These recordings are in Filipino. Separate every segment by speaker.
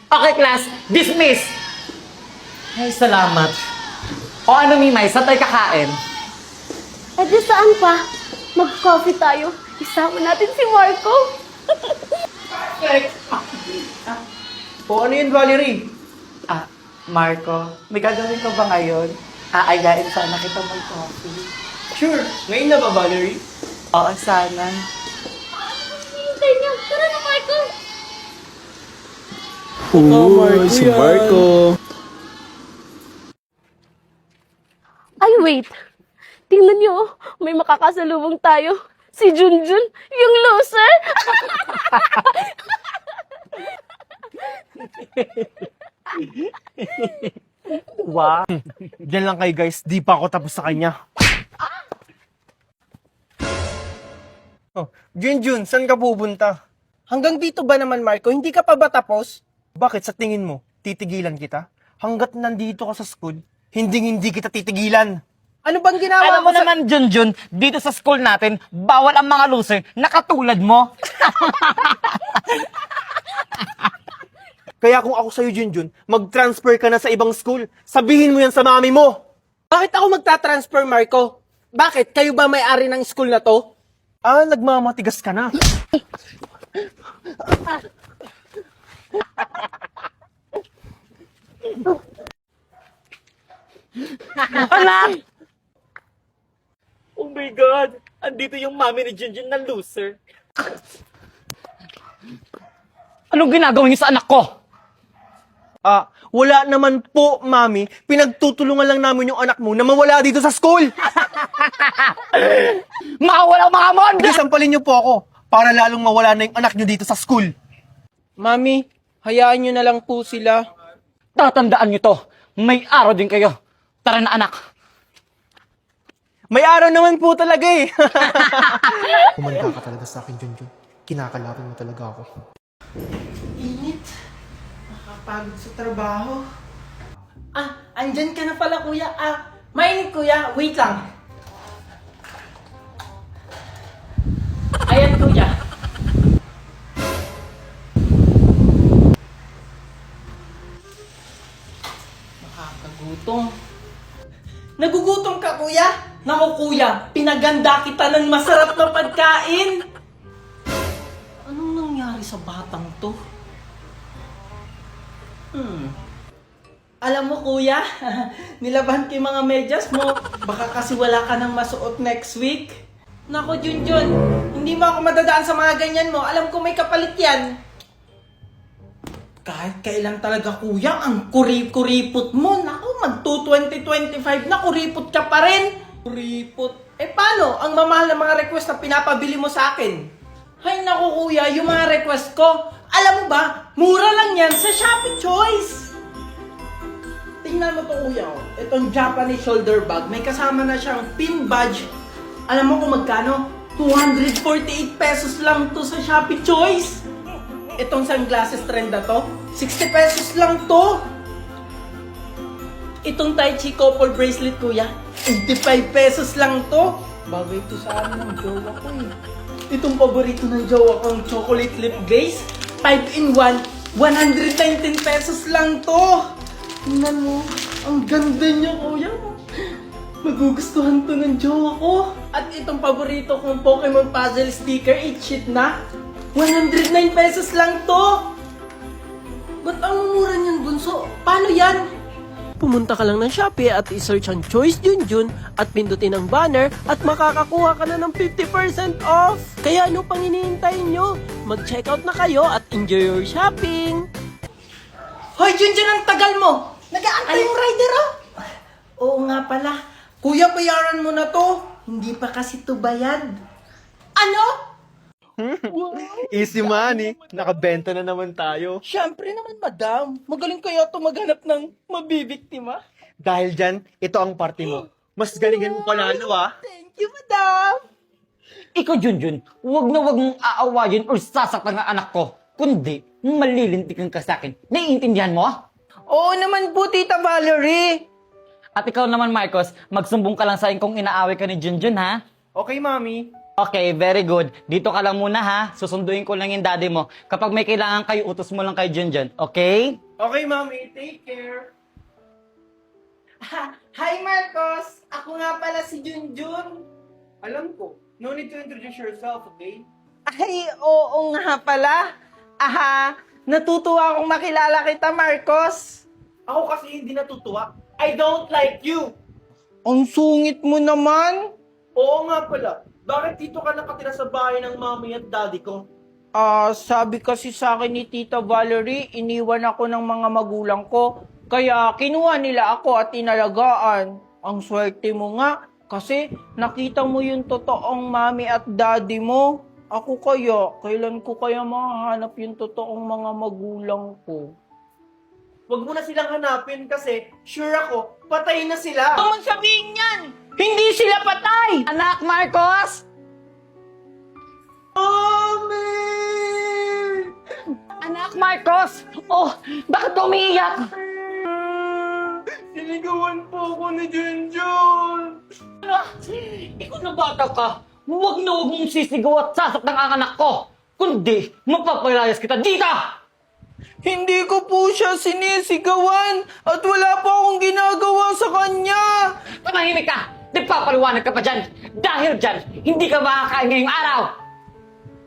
Speaker 1: Okay, class. Dismiss! Ay, salamat. O ano, Mimay? Saan tayo kakain?
Speaker 2: Eh di saan pa? Mag-coffee tayo. Isama natin si Marco.
Speaker 3: O ano yun, Valerie?
Speaker 1: Marco, may gagawin ka ba ngayon? Aayain sana kita mag-coffee.
Speaker 3: Sure. Ngayon na ba, Valerie?
Speaker 1: Oo, sana.
Speaker 2: Hintay niyo. Tara na, Marco.
Speaker 3: Marco
Speaker 4: si
Speaker 3: yan.
Speaker 4: Marco.
Speaker 2: Ay, wait. Tingnan niyo, oh. May makakasalubong tayo. Si Junjun, yung loser.
Speaker 1: Wow.
Speaker 4: Diyan lang kayo guys, di pa ako tapos sa kanya.
Speaker 3: Oh, Junjun, saan ka pupunta? Hanggang dito ba naman, Marco? Hindi ka pa ba tapos?
Speaker 4: Bakit sa tingin mo, titigilan kita? Hanggat nandito ka sa school, hindi kita titigilan.
Speaker 3: Ano bang ginawa
Speaker 1: Alam mo
Speaker 3: sa...
Speaker 1: naman, Junjun, dito sa school natin, bawal ang mga loser na katulad mo.
Speaker 4: Kaya kung ako sa'yo, Junjun, mag-transfer ka na sa ibang school. Sabihin mo yan sa mami mo.
Speaker 3: Bakit ako magta-transfer, Marco? Bakit? Kayo ba may-ari ng school na to?
Speaker 4: Nagmamatigas ka na.
Speaker 1: Anak! Oh my God! Andito yung mami ni Junjun na loser. Anong ginagawa niyo sa anak ko?
Speaker 4: Wala naman po, mami. Pinagtutulungan lang namin yung anak mo na mawala dito sa school.
Speaker 1: Mga walang mga mon!
Speaker 4: Sige, sampalin niyo po ako para lalong mawala na yung anak niyo dito sa school.
Speaker 3: Mami, hayaan nyo na lang po sila.
Speaker 1: Tatandaan niyo to. May araw din kayo. Tara na, anak.
Speaker 4: May araw naman po talaga eh. Kumanda ka talaga sa akin, Junjun. Kinakalaban mo talaga ako.
Speaker 3: Init. Nakapagod sa trabaho. Andyan ka na pala, kuya. Mainit, kuya. Wait lang. Ayan, kuya. Nakakagutom. Nagugutom ka, kuya? Naku, kuya. Pinaganda kita ng masarap na pagkain. Anong nangyari sa batang to? Alam mo, kuya, nilaban ko yung mga medyas mo. Baka kasi wala ka nang masuot next week. Nako, Junjun, hindi mo ako madadaan sa mga ganyan mo. Alam ko may kapalit yan. Kahit kailan talaga, kuya, ang kuripot mo. Naku, mag-2025 na, kuripot ka pa rin. Kuripot. Paano? Ang mamahal na mga request na pinapabili mo sa akin. Hay, naku, kuya, yung mga request ko, alam mo ba, mura lang yan sa Shopee Choice. Tingnan mo to, kuya. Itong Japanese shoulder bag, may kasama na siyang pin badge. Alam mo kung magkano? 248 pesos lang to sa Shopee Choice. Itong sunglasses trend na to, 60 pesos lang to. Itong Tai Chi couple bracelet, kuya, 85 pesos lang to. Bagay to sa ng jowa ko eh. Itong paborito ng jowa kong chocolate lip glaze, 5-in-1, 119 pesos lang to. Tingnan mo, ang ganda niya, kuya. Magugustuhan to ng jowa ko. At itong paborito kong Pokemon puzzle sticker, 8 sheet na, 109 pesos lang to. Ba't ang mura niyan, bunso? Paano yan? Pumunta ka lang ng Shopee at i-search ang Choice Junjun at pindutin ang banner at makakakuha ka na ng 50% off. Kaya ano pang hinihintay nyo? Mag-checkout na kayo at enjoy your shopping! Hoy, Junjun, ang tagal mo! Nag-aantay yung rider, oh! Oo nga pala. Kuya, bayaran mo na to. Hindi pa kasi to bayad. Ano?
Speaker 4: Easy money. Nakabenta na naman tayo.
Speaker 3: Siyempre naman, madam. Magaling kaya to maghanap ng mabibiktima.
Speaker 4: Dahil dyan, ito ang party mo. Mas galingan mo palalo
Speaker 3: Thank you, madam.
Speaker 1: Ikaw, Junjun, huwag na huwag mong aawayin or sasaktan ang anak ko. Kundi, malilintikan ka sa akin. Naiintindihan mo?
Speaker 3: Oo naman po, Tita Valerie.
Speaker 1: At ikaw naman, Marcos, magsumbong ka lang sa akin kung inaaway ka ni Junjun, ha?
Speaker 4: Okay, mami.
Speaker 1: Okay, very good. Dito ka lang muna ha. Susunduin ko lang yung daddy mo. Kapag may kailangan kayo, utos mo lang kay Junjun. Okay?
Speaker 3: Okay, Mami. Take care. Hi, Marcos! Ako nga pala si Junjun.
Speaker 4: Alam ko. No need to introduce yourself, okay?
Speaker 3: Ay, oo nga pala. Natutuwa akong makilala kita, Marcos.
Speaker 4: Ako kasi hindi natutuwa. I don't like you!
Speaker 3: Ang sungit mo naman.
Speaker 4: Oo nga pala. Bakit dito ka nakatira sa bahay ng mami at daddy ko?
Speaker 3: Sabi kasi sa akin ni Tita Valerie, iniwan ako ng mga magulang ko. Kaya kinuha nila ako at inalagaan. Ang swerte mo nga, kasi nakita mo yung totoong mami at daddy mo. Ako kaya, kailan ko kaya mahanap yung totoong mga magulang ko?
Speaker 4: Huwag mo na silang hanapin kasi sure ako, patay na sila!
Speaker 3: Ano sabihin yan? Hindi sila patay!
Speaker 1: Anak Marcos!
Speaker 4: Mami!
Speaker 1: Anak Marcos! Oh, bakit ka umiiyak?
Speaker 4: Sinigawan po ako ni Junjun!
Speaker 1: Ikaw na bata ka. Huwag na huwag mong sisigaw at sasaktan ang anak ko. Kundi, mapapalayas kita dito!
Speaker 3: Hindi ko po siya sinisigawan at wala pa akong ginagawa sa kanya.
Speaker 1: Tumahimik ka! Di pa paliwanag ka pa dyan! Dahil dyan, hindi ka makakain ngayong araw!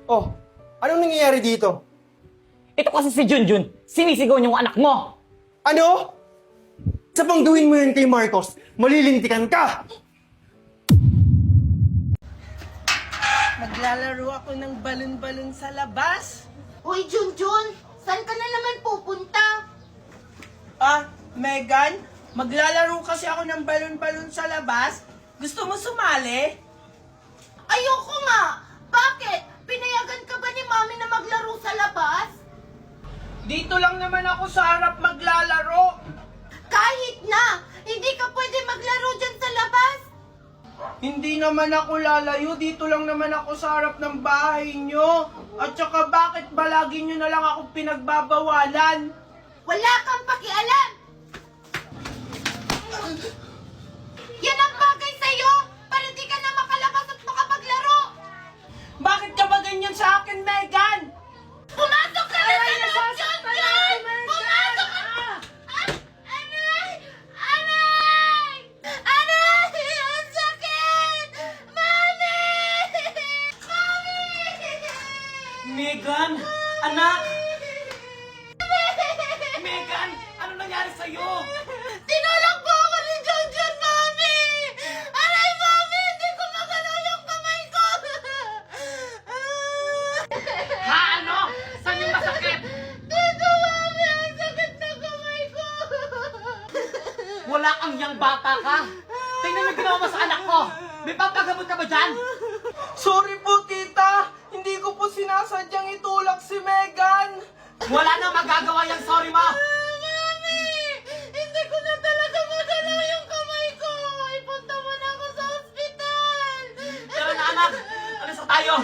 Speaker 4: Oh, anong nangyayari dito?
Speaker 1: Ito kasi si Junjun, sinisigaw niyong anak mo!
Speaker 4: Ano? Sa pang gawin mo yun kay Marcos, malilintikan ka!
Speaker 3: Maglalaro ako ng balon-balon sa labas.
Speaker 2: Hoy, Junjun! Saan ka na naman pupunta?
Speaker 3: Megan, maglalaro kasi ako ng balon-balon sa labas. Gusto mo sumali?
Speaker 2: Ayoko nga! Bakit? Pinayagan ka ba ni Mami na maglaro sa labas?
Speaker 3: Dito lang naman ako sa harap maglalaro.
Speaker 2: Kahit na! Hindi ka pwede maglaro dyan sa labas!
Speaker 3: Hindi naman ako lalayo, dito lang naman ako sa harap ng bahay nyo. At saka bakit ba lagi nyo na lang ako pinagbabawalan?
Speaker 2: Wala kang pakialam! Yan ang bagay sa'yo! Para di ka na makalabas at makapaglaro!
Speaker 3: Bakit ka ba ganyan sa akin, Megan?
Speaker 2: Pumasok ka na sa loob, Junjun! Pumasok ka na! Aray! Aray! Aray! Ang sakit! Mami! Mami!
Speaker 1: Megan! Anak! Megan! Ano nangyari sa'yo?
Speaker 2: Tinulak po ako ni Junjun, Mami! Aray, Mami! Hindi ko magalaw yung kamay ko!
Speaker 1: Ha? Ano? Saan yung masakit?
Speaker 2: Dito, Mami! Ang sakit ng kamay ko!
Speaker 1: Wala kang yang bata ka! Tingnan mo ginawa mo sa anak ko! May papagamot ka ba dyan?
Speaker 3: Sorry po, tita! Hindi ko po sinasadyang itulak si Megan!
Speaker 1: Wala nang magagawa yung sorry mo!
Speaker 2: Mami! Hindi ko na talaga magalaw yung kamay ko! Ipunta mo na ako sa ospital!
Speaker 1: Tara na anak! Alis na tayo!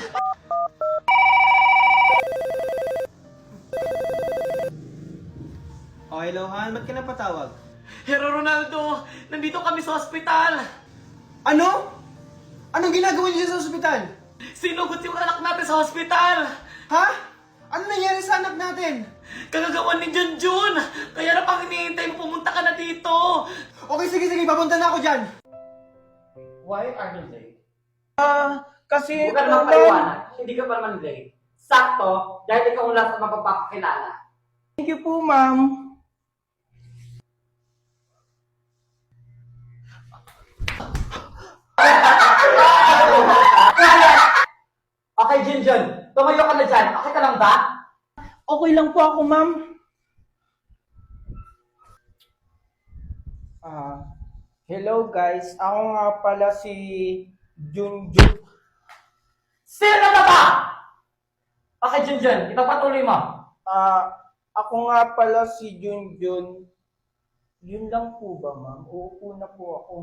Speaker 4: Oh, hello Han, ba't ka napatawag?
Speaker 1: Hero Ronaldo! Nandito kami sa ospital!
Speaker 4: Ano? Anong ginagawa niyo sa ospital?
Speaker 1: Sinugot yung anak natin sa ospital!
Speaker 4: Ha? Ano nangyari sa anak natin?
Speaker 1: Kagagawan ni Junjun! Kaya na pang hinihintay mo, pumunta ka na dito!
Speaker 4: Okay, sige, papunta na ako dyan.
Speaker 1: Why are you late?
Speaker 3: Kasi
Speaker 1: Huwag ka naman paliwanag. Hindi ka pa naman late. Sakto, dahil ikaw wala sa mapapakilala.
Speaker 3: Thank you po, ma'am.
Speaker 1: Okay, Junjun. Tumayo ka na dyan. Okay ka lang ba?
Speaker 3: Okay lang po ako, ma'am. Hello guys. Ako nga pala si Junjun.
Speaker 1: Sino ka ba? Okay, Junjun. Ipagpatuloy mo.
Speaker 3: Ako nga pala si Junjun. Yun lang po ba, ma'am? Uupo na po ako.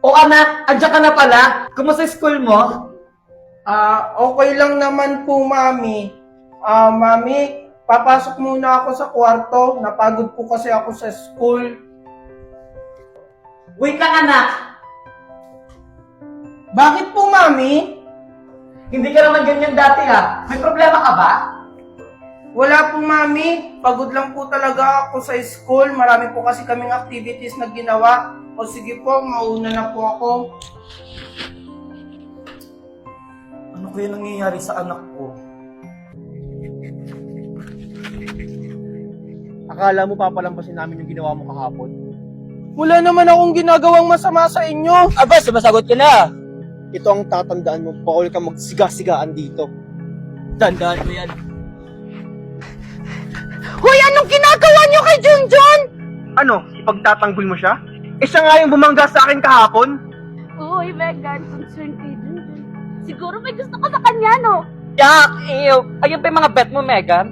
Speaker 1: O anak, andyan ka na pala. Kumusta school mo?
Speaker 3: Okay lang naman po, mami. Mami, papasok muna ako sa kwarto. Napagod po kasi ako sa school.
Speaker 1: Wait lang, anak!
Speaker 3: Bakit po, Mami?
Speaker 1: Hindi ka naman ganyan dati, ha? May problema ka ba?
Speaker 3: Wala po, Mami. Pagod lang po talaga ako sa school. Marami po kasi kaming activities na ginawa. O sige po, mauna na po ako. Ano kaya nangyayari sa anak ko?
Speaker 4: Akala mo papalampasin namin yung ginawa mo kahapon?
Speaker 3: Wala naman akong ginagawang masama sa inyo.
Speaker 1: Aba, sumasagot ka na!
Speaker 4: Ito ang tatandaan mo, bawal kang magsiga-sigaan dito.
Speaker 1: Tandaan mo yan.
Speaker 2: Hoy, anong ginagawa niyo kay Junjun?
Speaker 4: Ano, ipagtatanggol mo siya? Siya nga yung bumangga sa akin kahapon.
Speaker 2: Uy, Megan, concerned kay Junjun. Siguro may gusto ko sa kanya, no?
Speaker 1: Yak! Ew! Ayun pa yung mga bet mo, Megan?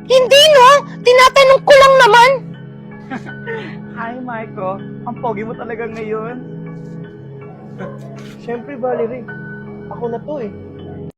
Speaker 2: Hindi, no? Tinatanong ko lang naman.
Speaker 4: Hi, Marco. Ang pogi mo talaga ngayon. Siyempre, Valerie. Ako na to eh.